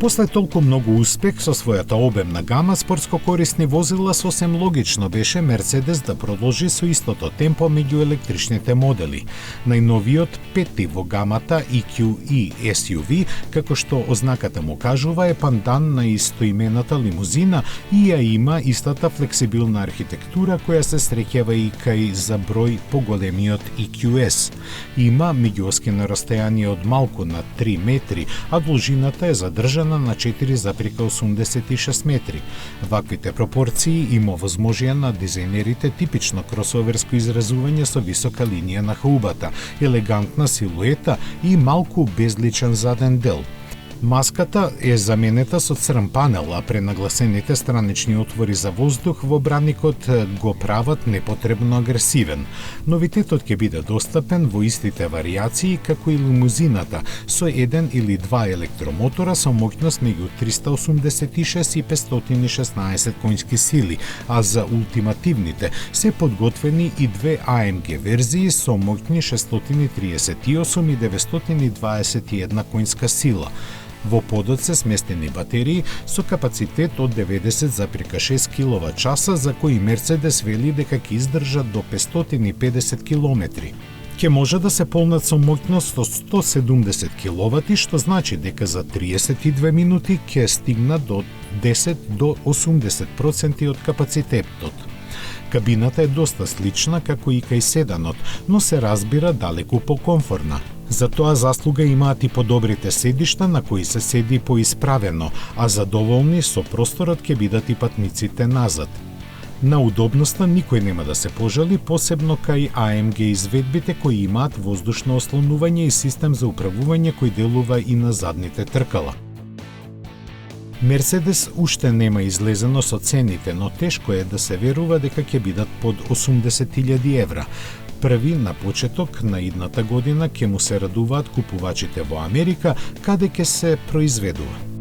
После толку многу успех со својата обемна гама спортско корисни возила, сосем логично беше Мерцедес да продолжи со истото темпо меѓу електричните модели. Најновиот петти во гамата EQE SUV, како што ознаката му кажува, е пандан на истоимената лимузина и ја има истата флексибилна архитектура која се среќава и кај за број поголемиот EQS. Има меѓуоскино растојание од малку на 3 метри, а должината е задржана на 4,86 метри. Ваквите пропорции им овозможија на дизајнерите типично кросоверско изразување со висока линија на хаубата, елегантна силуета и малку безличен заден дел. Маската е заменета со црн панел, а пренагласените странични отвори за воздух во браникот го прават непотребно агресивен. Новитетот ќе биде достапен во истите варијации како и лимузината, со еден или два електромотора со моќност меѓу 386 и 516 коњски сили, а за ултимативните се подготвени и две AMG верзии со моќни 638 и 921 коњска сила. Во подот се сместени батерии со капацитет од 90,6 киловат-часа, за кои Мерцедес вели дека ќе издржат до 550 километри. Ќе може да се полнат со моќност од 170 киловати, што значи дека за 32 минути ќе стигнат до 10 до 80% од капацитетот. Кабината е доста слична како и кај седанот, но се разбира далеку покомфорна. За тоа заслуга имаат и подобрите седишта на кои се седи поисправено, а задоволни со просторот ќе бидат и патниците назад. На удобноста никој нема да се пожали, посебно кај AMG изведбите кои имаат воздушно ослонување и систем за управување кој делува и на задните тркала. Мерцедес уште нема излезено со цените, но тешко е да се верува дека ќе бидат под 80.000 евра. Први на почеток на идната година ќе му се радуваат купувачите во Америка, каде ќе се произведува.